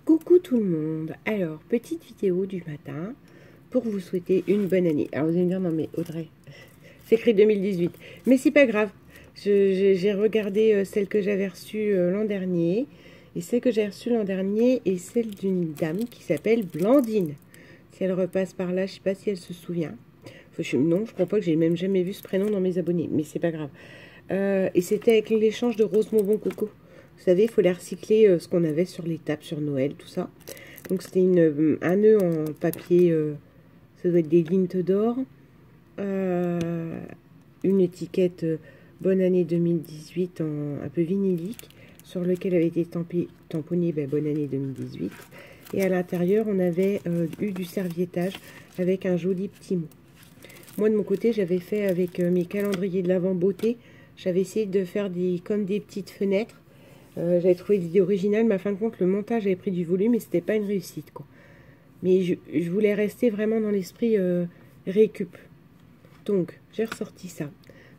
Coucou tout le monde. Alors, petite vidéo du matin pour vous souhaiter une bonne année. Alors vous allez me dire, non mais Audrey, c'est écrit 2018. Mais c'est pas grave. J'ai regardé celle que j'avais reçue l'an dernier. Et celle que j'ai reçue l'an dernier est celle d'une dame qui s'appelle Blandine. Si elle repasse par là, je sais pas si elle se souvient. Non, je crois pas que j'ai même jamais vu ce prénom dans mes abonnés. Mais c'est pas grave. Et c'était avec l'échange de Rose Bonbon Coco. Vous savez, il faut les recycler ce qu'on avait sur les tables, sur Noël, tout ça. Donc c'était un nœud en papier, ça doit être des lintes d'or. Une étiquette Bonne année 2018 un peu vinylique, sur lequel avait été tamponné Bonne année 2018. Et à l'intérieur, on avait eu du serviettage avec un joli petit mot. Moi, de mon côté, j'avais fait avec mes calendriers de l'Avent beauté, j'avais essayé de faire comme des petites fenêtres. J'avais trouvé l'idée originale, mais à fin de compte, le montage avait pris du volume et c'était pas une réussite, quoi. Mais je voulais rester vraiment dans l'esprit récup. Donc, j'ai ressorti ça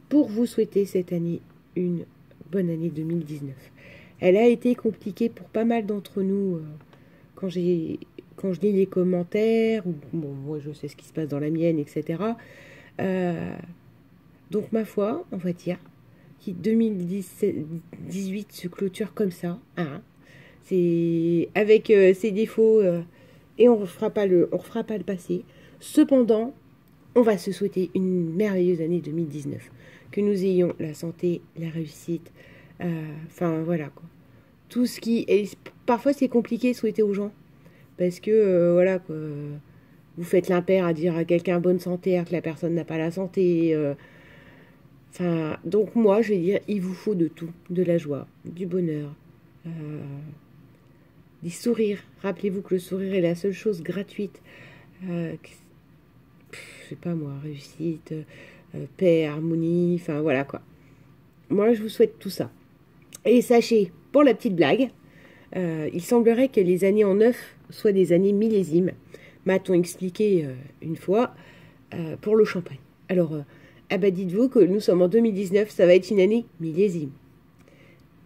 pour vous souhaiter cette année une bonne année 2019. Elle a été compliquée pour pas mal d'entre nous quand je lis les commentaires, ou bon, moi je sais ce qui se passe dans la mienne, etc. Donc, ma foi, on va dire, qui 2018 se clôture comme ça, hein. C'est avec ses défauts et on ne refera pas le passé. Cependant, on va se souhaiter une merveilleuse année 2019, que nous ayons la santé, la réussite, enfin voilà quoi. Tout ce qui est, parfois c'est compliqué de souhaiter aux gens parce que voilà quoi, vous faites l'impair à dire à quelqu'un bonne santé alors que la personne n'a pas la santé. Enfin, donc moi, je vais dire, il vous faut de tout. De la joie, du bonheur, des sourires. Rappelez-vous que le sourire est la seule chose gratuite. Je sais pas moi, réussite, paix, harmonie, enfin voilà quoi. Moi, je vous souhaite tout ça. Et sachez, pour la petite blague, il semblerait que les années en neuf soient des années millésimes. M'a-t-on expliqué une fois pour le champagne. Alors, ah bah dites-vous que nous sommes en 2019, ça va être une année millésime.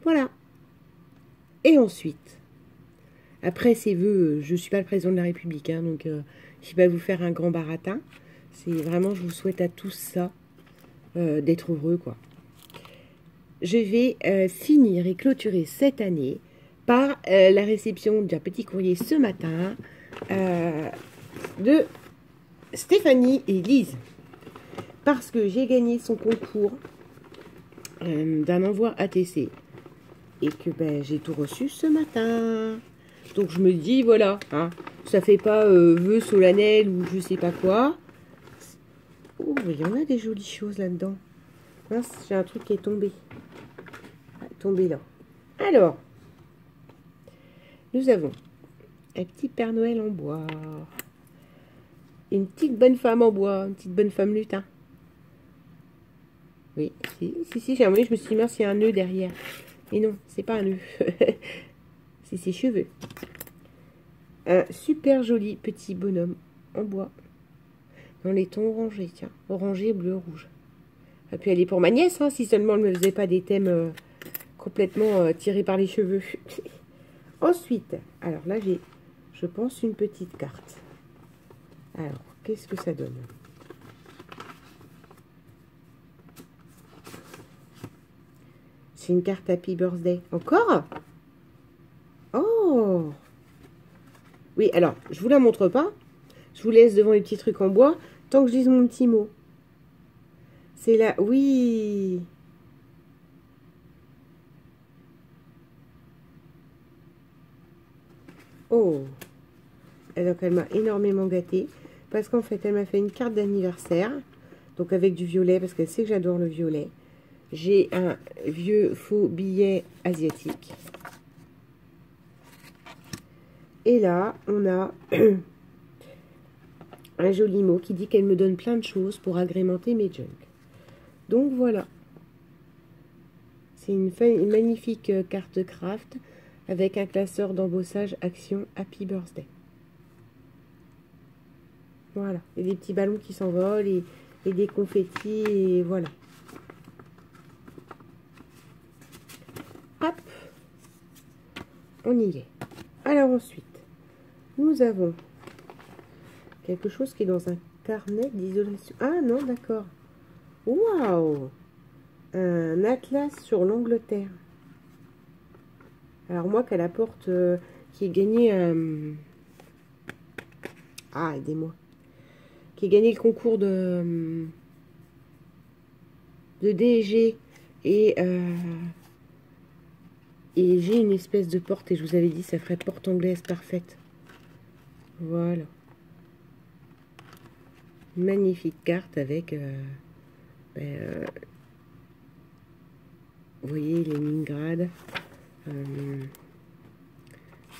Voilà. Et ensuite, après ces vœux, je ne suis pas le président de la République, hein, donc je ne vais pas vous faire un grand baratin. C'est vraiment, je vous souhaite à tous ça, d'être heureux, quoi. Je vais finir et clôturer cette année par la réception d'un petit courrier ce matin de Stéphanie et Lise. Parce que j'ai gagné son concours d'un envoi ATC. Et que j'ai tout reçu ce matin. Donc je me dis, voilà, hein, ça fait pas vœu solennel ou je sais pas quoi. Oh, il y en a des jolies choses là-dedans. Mince, j'ai un truc qui est tombé. Tombé là. Alors, nous avons un petit Père Noël en bois. Une petite bonne femme en bois. Une petite bonne femme lutin. Oui, si, j'ai un moment, je me suis dit, mince, il y a un nœud derrière. Et non, c'est pas un nœud. C'est ses cheveux. Un super joli petit bonhomme en bois. Dans les tons orangés, tiens. Orangé, bleu, rouge. Et puis elle est pour ma nièce, hein, si seulement elle ne me faisait pas des thèmes complètement tirés par les cheveux. Ensuite, alors là, j'ai, je pense, une petite carte. Alors, qu'est-ce que ça donne ? C'est une carte Happy Birthday. Encore? Oh! Oui, alors, je vous la montre pas. Je vous laisse devant les petits trucs en bois, tant que je dise mon petit mot. C'est là, oui! Oh! Donc, elle m'a énormément gâtée. Parce qu'en fait, elle m'a fait une carte d'anniversaire. Donc, avec du violet, parce qu'elle sait que j'adore le violet. J'ai un vieux faux billet asiatique. Et là, on a un joli mot qui dit qu'elle me donne plein de choses pour agrémenter mes junks. Donc voilà. C'est une magnifique carte craft avec un classeur d'embossage Action Happy Birthday. Voilà. Et des petits ballons qui s'envolent et des confettis et voilà. Hop, on y est. Alors ensuite, nous avons quelque chose qui est dans un carnet d'isolation. Ah non, d'accord. Waouh! Un atlas sur l'Angleterre. Alors moi, qu'elle apporte, qui est gagné... ah, aidez-moi. Qui a gagné le concours de DG et j'ai une espèce de porte et je vous avais dit ça ferait porte anglaise parfaite. Voilà. Magnifique carte avec vous voyez Leningrad.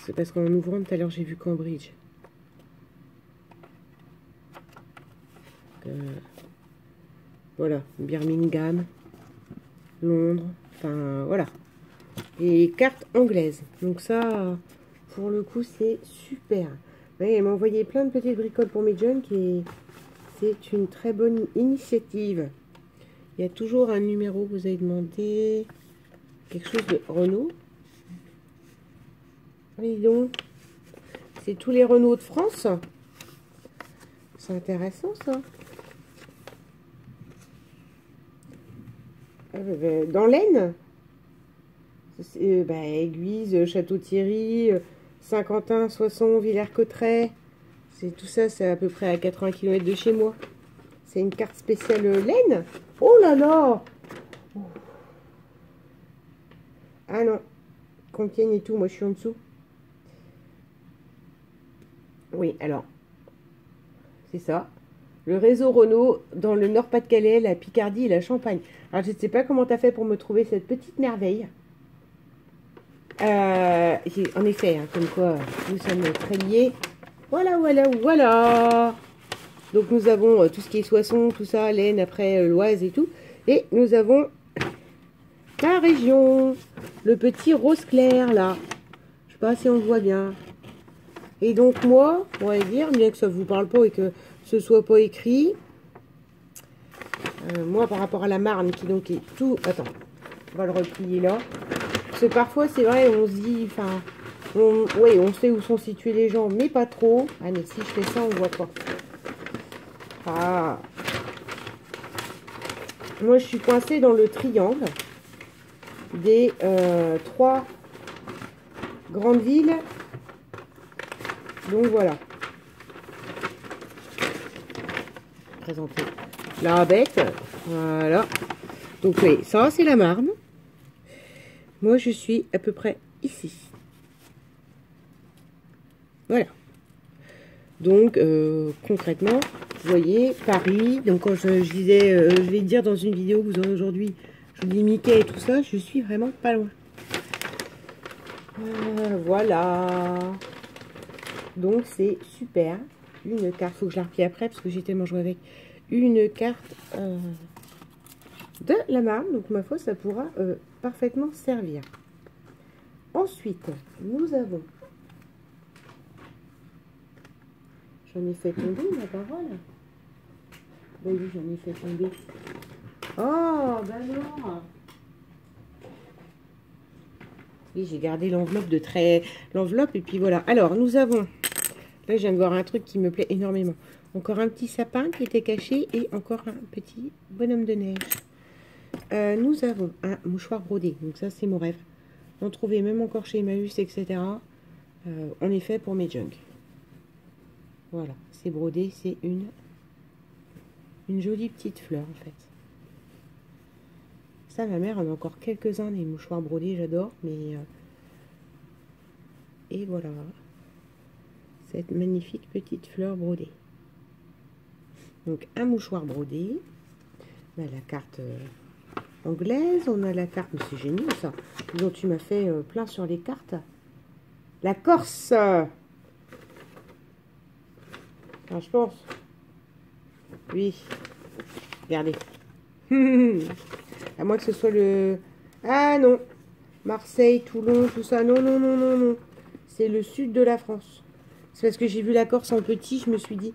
C'est parce qu'en ouvrant tout à l'heure j'ai vu Cambridge. Voilà, Birmingham, Londres, enfin voilà. Et carte anglaise. Donc ça, pour le coup, c'est super. Ouais, elle m'a envoyé plein de petites bricoles pour mes junk et c'est une très bonne initiative. Il y a toujours un numéro que vous avez demandé. Quelque chose de Renault. Oui donc. C'est tous les Renault de France. C'est intéressant ça. Dans l'Aisne. Église, Château-Thierry, Saint-Quentin, Soissons, Villers-Cotterêts. C'est tout ça, c'est à peu près à 80 km de chez moi. C'est une carte spéciale laine. Oh là là! Ah non, Compiègne et tout, moi je suis en dessous. Oui, alors, c'est ça. Le réseau Renault dans le Nord-Pas-de-Calais, la Picardie et la Champagne. Alors je ne sais pas comment tu as fait pour me trouver cette petite merveille. En effet, hein, comme quoi nous sommes très liés. Voilà, voilà, voilà. Donc nous avons tout ce qui est Soissons, tout ça, l'Aisne, après l'Oise et tout. Et nous avons la région, le petit rose clair là. Je sais pas si on le voit bien. Et donc moi, on va dire, bien que ça vous parle pas et que ce soit pas écrit, moi par rapport à la Marne qui donc est tout... Attends, on va le replier là. Parce que parfois c'est vrai, on se dit, enfin, oui, on sait où sont situés les gens, mais pas trop. Ah mais si je fais ça, on voit pas. Ah. Moi je suis coincée dans le triangle des 3 grandes villes. Donc voilà. Présenter la bête. Voilà. Donc oui, ça c'est la Marne. Moi je suis à peu près ici. Voilà. Donc concrètement, vous voyez, Paris. Donc quand je disais, je vais dire dans une vidéo que vous aurez aujourd'hui, je vous dis Mickey et tout ça, je suis vraiment pas loin. Voilà. Donc c'est super. Une carte, faut que je la replie après parce que j'ai tellement joué avec. Une carte de la Marne. Donc ma foi, ça pourra parfaitement servir. Ensuite, nous avons... J'en ai fait tomber, ma parole. Ben oui, j'en ai fait tomber. Oh, ben non. Oui, j'ai gardé l'enveloppe de très... L'enveloppe, et puis voilà. Alors, nous avons... Là, je viens de voir un truc qui me plaît énormément. Encore un petit sapin qui était caché et encore un petit bonhomme de neige. Nous avons un mouchoir brodé. Donc ça, c'est mon rêve. On trouvait même encore chez Emmaüs, etc. En effet, pour mes junk. Voilà, c'est brodé. C'est une jolie petite fleur, en fait. Ça, ma mère en a encore quelques-uns, des mouchoirs brodés. J'adore, mais... Et voilà. Cette magnifique petite fleur brodée. Donc un mouchoir brodé. On a la carte anglaise. On a la carte, mais c'est génial ça. Donc tu m'as fait plein sur les cartes. La Corse. Enfin, je pense. Oui. Regardez. À moins que ce soit le... Ah non. Marseille, Toulon, tout ça. Non, non, non, non, non. C'est le sud de la France. C'est parce que j'ai vu la Corse en petit, je me suis dit...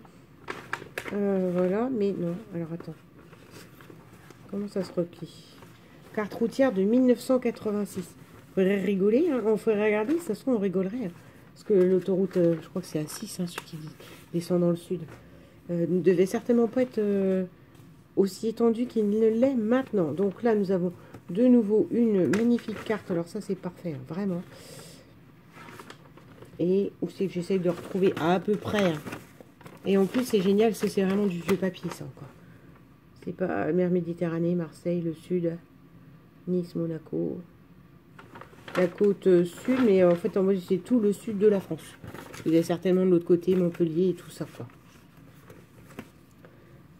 voilà, mais non. Alors, attends. Comment ça se replie? Carte routière de 1986. Faudrait rigoler, hein. On ferait regarder, ça se trouve, on rigolerait. Hein. Parce que l'autoroute, je crois que c'est A6, hein, celui qui descend dans le sud, ne devait certainement pas être aussi étendu qu'il ne l'est maintenant. Donc là, nous avons de nouveau une magnifique carte. Alors ça, c'est parfait, hein, vraiment. Et où c'est que j'essaye de retrouver à peu près. Hein. Et en plus, c'est génial, c'est vraiment du vieux papier, ça, encore. C'est pas mer Méditerranée, Marseille, le sud, Nice, Monaco. La côte sud, mais en fait, en moi, c'est tout le sud de la France. Vous avez certainement de l'autre côté, Montpellier et tout ça, quoi.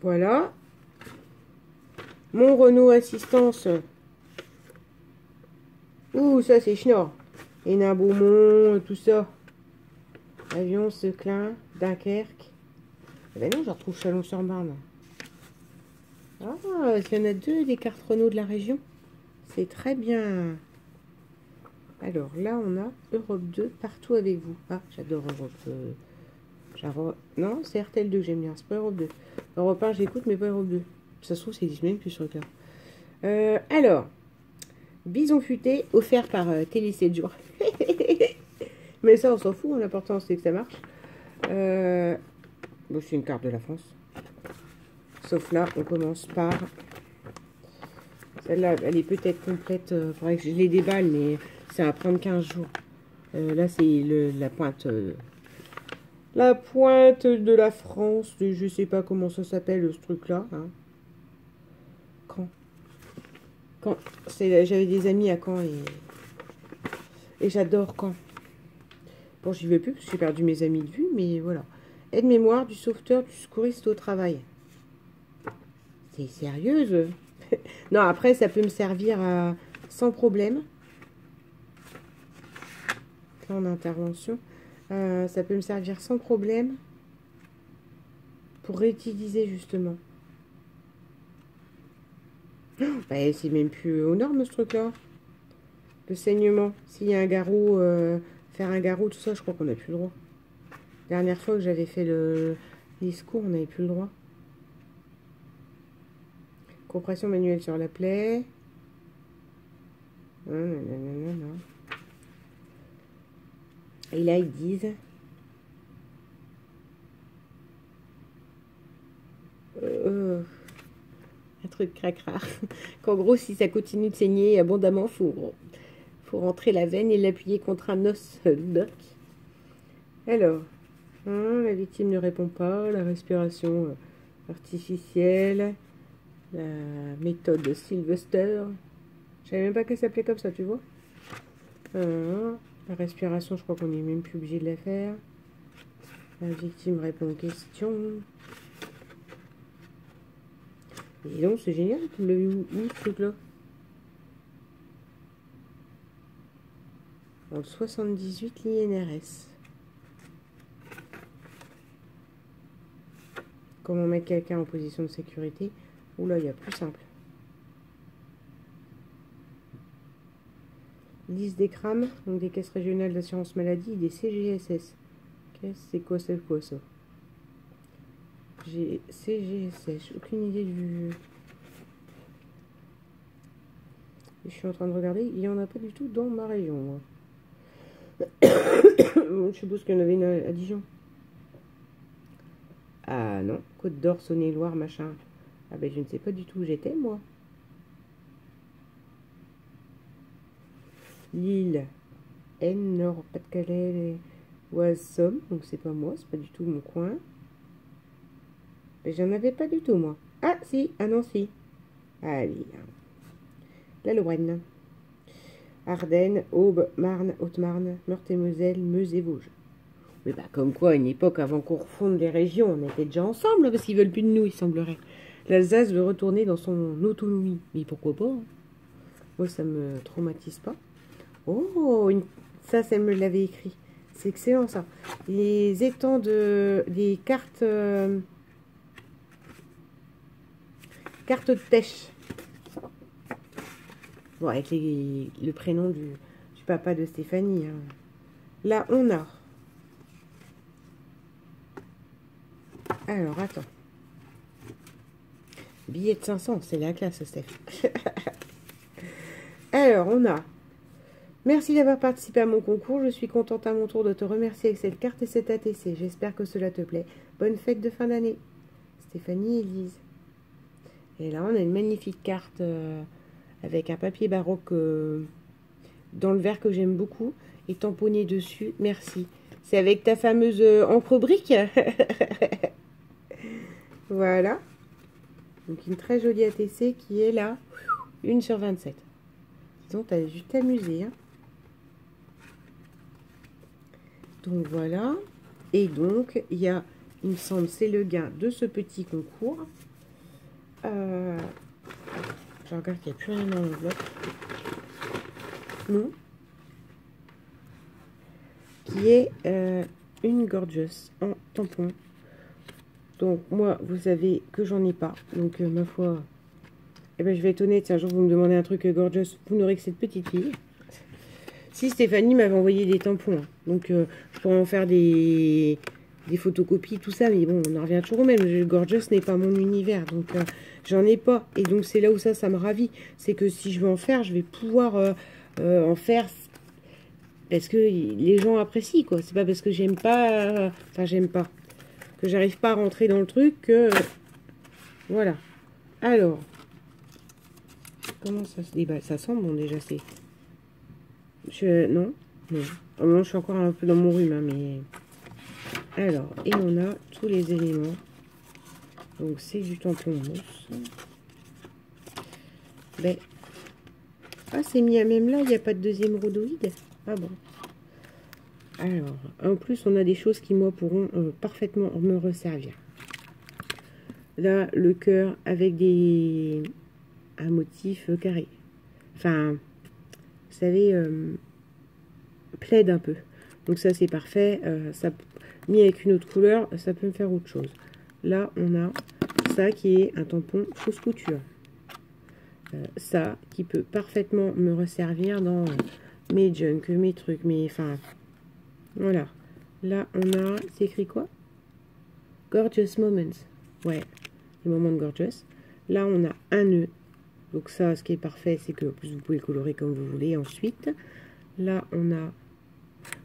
Voilà. Mon Renault Assistance. Ouh, ça, c'est Schnorr. Hénin Beaumont, tout ça. Avion, Seclin, Dunkerque. Eh ben non, je retrouve Chalon-sur-Marne. Ah, il y en a deux des cartes Renault de la région. C'est très bien. Alors là, on a Europe 2 partout avec vous. Ah, j'adore Europe. Non, c'est RTL 2 que j'aime bien. C'est pas Europe 2. Europe 1, j'écoute, mais pas Europe 2. Ça se trouve, ça existe même plus sur le cas. Alors, Bison futé offert par Télé 7 jours. Mais ça, on s'en fout. L'important, c'est que ça marche. Bon, c'est une carte de la France. Sauf là, on commence par... Celle-là, elle est peut-être complète. Il faudrait que je les déballe, mais ça va prendre 15 jours. Là, c'est la pointe... la pointe de la France. Je sais pas comment ça s'appelle, ce truc-là. Hein. Caen. J'avais des amis à Caen et j'adore Caen. Bon, j'y vais plus parce que j'ai perdu mes amis de vue, mais voilà. Aide-mémoire du sauveteur, du secouriste au travail. C'est sérieuse. Non, après, ça peut me servir sans problème. Plan d'intervention. Ça peut me servir sans problème pour réutiliser, justement. Bah, c'est même plus aux normes, ce truc-là. Le saignement. S'il y a un garrot, faire un garrot, tout ça, je crois qu'on n'a plus le droit. Dernière fois que j'avais fait les secours, on n'avait plus le droit. Compression manuelle sur la plaie. Non. Et là, ils disent... un truc cracra. Qu'en gros, si ça continue de saigner abondamment, faut rentrer la veine et l'appuyer contre un os doc. Alors, la victime ne répond pas. La respiration artificielle. La méthode Sylvester. Je savais même pas qu'elle s'appelait comme ça, tu vois. La respiration, je crois qu'on n'est même plus obligé de la faire. La victime répond aux questions. Et donc, c'est génial. Tu l'as vu où, ce truc-là? Dans le 78, l'INRS. Comment mettre quelqu'un en position de sécurité? Oula, il y a plus simple. Liste des CRAM, donc des caisses régionales d'assurance maladie, des CGSS. C'est quoi ça? CGSS, aucune idée du... Je suis en train de regarder, il n'y en a pas du tout dans ma région, moi. Je suppose qu'il y en avait une à Dijon. Ah non, Côte d'Or, Saône-et-Loire, machin. Ah ben je ne sais pas du tout où j'étais, moi. Lille, N, Nord, Pas-de-Calais, Oise, Somme. Donc c'est pas moi, c'est pas du tout mon coin. Mais j'en avais pas du tout, moi. Ah si, ah non, si. Allez. La Lorraine. Ardennes, Aube, Marne, Haute-Marne, Meurthe-et-Moselle, Meuse et Vosges. Mais bah comme quoi, à une époque, avant qu'on refonde les régions, on était déjà ensemble, parce qu'ils veulent plus de nous, il semblerait. L'Alsace veut retourner dans son autonomie. Mais pourquoi pas? Moi, ça me traumatise pas. Oh, ça me l'avait écrit. C'est excellent, ça. Les étangs des cartes... cartes de pêche. Bon, avec le prénom du papa de Stéphanie. Hein. Là, on a... Alors, attends. Billet de 500, c'est la classe, Steph. Alors, on a Merci d'avoir participé à mon concours. Je suis contente à mon tour de te remercier avec cette carte et cet ATC. J'espère que cela te plaît. Bonne fête de fin d'année. Stéphanie et Lise. Et là, on a une magnifique carte avec un papier baroque dans le vert que j'aime beaucoup et tamponné dessus. Merci. C'est avec ta fameuse encre brique. Voilà. Donc, une très jolie ATC qui est là. 1 sur 27. Disons, tu as dû t'amuser. Hein. Donc, voilà. Et donc, il y a, il me semble, c'est le gain de ce petit concours. Je regarde qu'il n'y a plus rien dans l'enveloppe. Non. Qui est une Gorgeous en tampon. Donc, moi, vous savez que j'en ai pas. Donc, ma foi, eh ben, je vais être honnête. Si un jour vous me demandez un truc Gorgeous, vous n'aurez que cette petite fille. Si Stéphanie m'avait envoyé des tampons. Hein. Donc, je pourrais en faire des photocopies, tout ça. Mais bon, on en revient toujours au même. Le Gorgeous n'est pas mon univers. Donc, j'en ai pas. Et donc, c'est là où ça me ravit. C'est que si je veux en faire, je vais pouvoir en faire parce que les gens apprécient, quoi. C'est pas parce que j'aime pas... Enfin, j'aime pas. Que j'arrive pas à rentrer dans le truc que... Voilà. Alors. Comment ça se déballe? Ça sent bon, déjà, c'est... Non. Non. Oh, non, je suis encore un peu dans mon rhume, hein, mais... Alors, et on a tous les éléments. Donc, c'est du tampon mousse. Ben... Ah, c'est mis à même là, il n'y a pas de deuxième rhodoïde. Ah bon. Alors, en plus, on a des choses qui, moi, pourront parfaitement me resservir. Là, le cœur avec un motif carré. Enfin, vous savez, plaide un peu. Donc ça, c'est parfait. Ça, mis avec une autre couleur, ça peut me faire autre chose. Là, on a ça qui est un tampon fausse couture. Ça qui peut parfaitement me resservir dans mes junk, mes trucs, mes... Enfin, voilà. Là, on a... C'est écrit quoi? Gorgeous Moments. Ouais, les moments de Gorgeous. Là, on a un nœud. Donc ça, ce qui est parfait, c'est que en plus, vous pouvez le colorer comme vous voulez. Ensuite, là, on a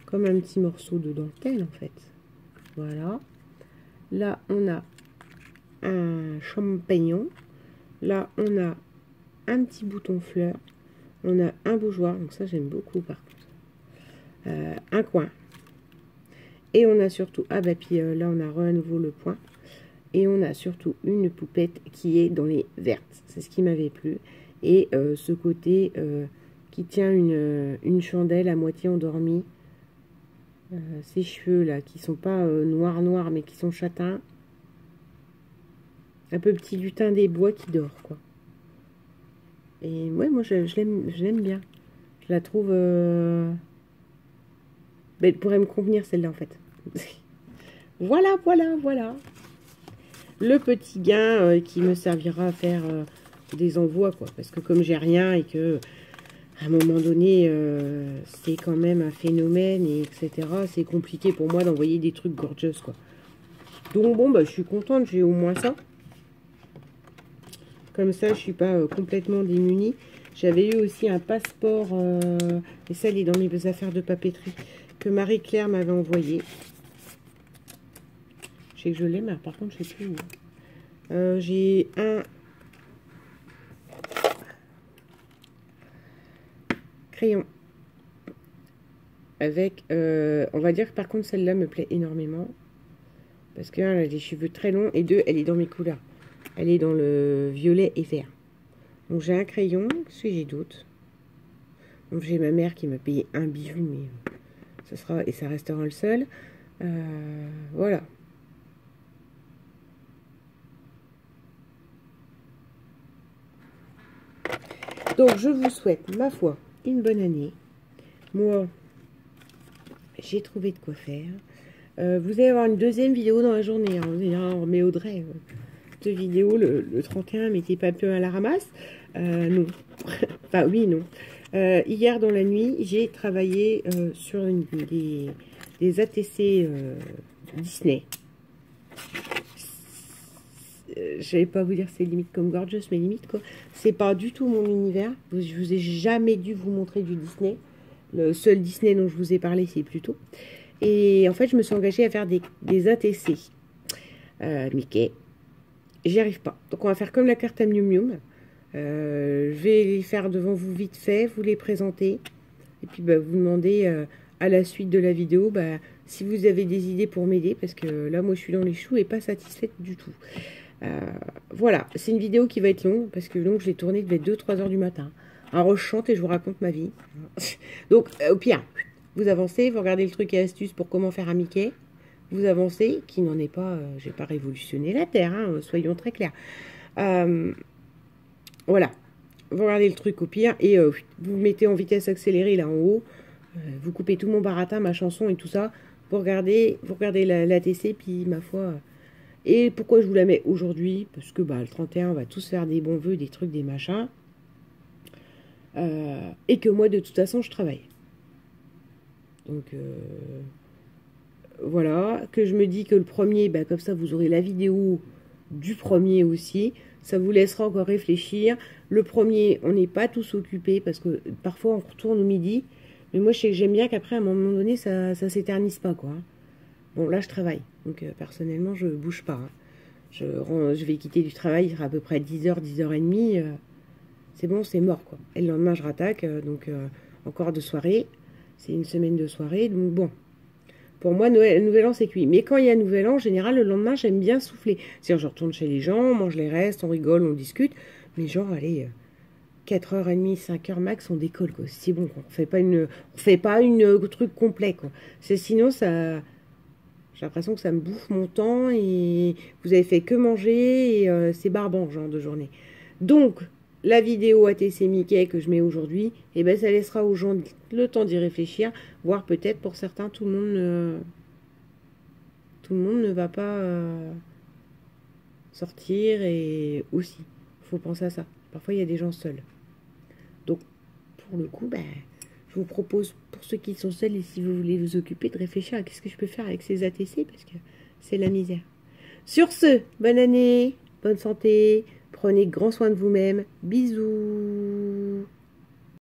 comme un petit morceau de dentelle, en fait. Voilà. Là, on a un champignon. Là, on a un petit bouton fleur. On a un bougeoir. Donc ça, j'aime beaucoup, par contre. Un coin. Et on a surtout... Ah, bah, puis là, on a à nouveau le point. Et on a surtout une poupette qui est dans les vertes. C'est ce qui m'avait plu. Et ce côté qui tient une chandelle à moitié endormie. Ces cheveux là qui sont pas noirs mais qui sont châtains. Un peu petit lutin des bois qui dort quoi. Et ouais, moi je l'aime bien. Je la trouve... Ben, elle pourrait me convenir celle-là en fait. Voilà. Le petit gain qui me servira à faire des envois, quoi. Parce que comme j'ai rien et que à un moment donné, c'est quand même un phénomène, et etc. C'est compliqué pour moi d'envoyer des trucs gorgeous, quoi. Donc bon, bah, je suis contente, j'ai au moins ça. Comme ça, je suis pas complètement démunie. J'avais eu aussi un passeport, et ça, il est dans mes affaires de papeterie, que Marie-Claire m'avait envoyé. Je sais que je l'ai, mais par contre, je sais plus où. J'ai un crayon avec, on va dire que par contre, celle-là me plaît énormément. Parce que, elle a des cheveux très longs, et deux, elle est dans mes couleurs. Elle est dans le violet et vert. Donc, j'ai un crayon, si j'ai d'autres. Donc, j'ai ma mère qui m'a payé un bijou, mais ça sera, et ça restera le seul. Voilà. Donc, je vous souhaite, ma foi, une bonne année. Moi, j'ai trouvé de quoi faire. Vous allez avoir une deuxième vidéo dans la journée. Hein. On remet Audrey. Deux vidéos, le 31, mettez pas peu à la ramasse. Non. Enfin, oui, non. Hier, dans la nuit, j'ai travaillé sur des ATC Disney. Je vais pas vous dire c'est limite comme Gorgeous, mais limite quoi. C'est pas du tout mon univers. Je vous ai jamais dû vous montrer du Disney. Le seul Disney dont je vous ai parlé, c'est Pluto. Et en fait, je me suis engagée à faire des ATC. Mickey. J'y arrive pas. Donc, on va faire comme la carte à Mium Mium. Je vais les faire devant vous vite fait, vous les présenter. Et puis, bah, vous demander à la suite de la vidéo si vous avez des idées pour m'aider. Parce que là, moi, je suis dans les choux et pas satisfaite du tout. Voilà, c'est une vidéo qui va être longue. Parce que donc, je l'ai tournée, devait être 2-3 heures du matin. Alors, je chante et je vous raconte ma vie. Donc, au pire, vous avancez, vous regardez le truc et astuces pour comment faire un Mickey. Vous avancez, qui n'en est pas, j'ai pas révolutionné la Terre, hein, soyons très clairs. Voilà, vous regardez le truc au pire et vous mettez en vitesse accélérée là en haut. Vous coupez tout mon baratin, ma chanson et tout ça. Vous regardez la TC, puis ma foi. Et pourquoi je vous la mets aujourd'hui? Parce que le 31, on va tous faire des bons vœux, des trucs, des machins. Et que moi, de toute façon, je travaille. Donc, voilà. Que je me dis que le premier, comme ça, vous aurez la vidéo du premier aussi. Ça vous laissera encore réfléchir. Le premier, on n'est pas tous occupés parce que parfois, on retourne au midi. Mais moi, je sais que j'aime bien qu'après, à un moment donné, ça s'éternise pas, quoi. Bon, là, je travaille. Donc, personnellement, je bouge pas. Hein. Je vais quitter du travail, il sera à peu près 10h, 10h30. C'est bon, c'est mort, quoi. Et le lendemain, je rattaque. Donc, encore de soirée. C'est une semaine de soirée. Donc, bon. Pour moi, Nouvel An, c'est cuit. Mais quand il y a Nouvel An, en général, le lendemain, j'aime bien souffler. C'est-à-dire, je retourne chez les gens, on mange les restes, on rigole, on discute. Mais genre, allez, 4h30, 5h max, on décolle, quoi. C'est bon, quoi. On fait pas une truc complet, quoi. Sinon, ça... J'ai l'impression que ça me bouffe mon temps et vous avez fait que manger et c'est barbant, genre de journée. Donc, la vidéo ATC Mickey que je mets aujourd'hui, ça laissera aux gens le temps d'y réfléchir, voire peut-être pour certains, tout le monde ne va pas sortir et aussi, il faut penser à ça. Parfois, il y a des gens seuls. Donc, pour le coup, je vous propose, pour ceux qui sont seuls et si vous voulez vous occuper, de réfléchir à qu'est-ce que je peux faire avec ces ATC, parce que c'est la misère. Sur ce, bonne année, bonne santé, prenez grand soin de vous-même, bisous.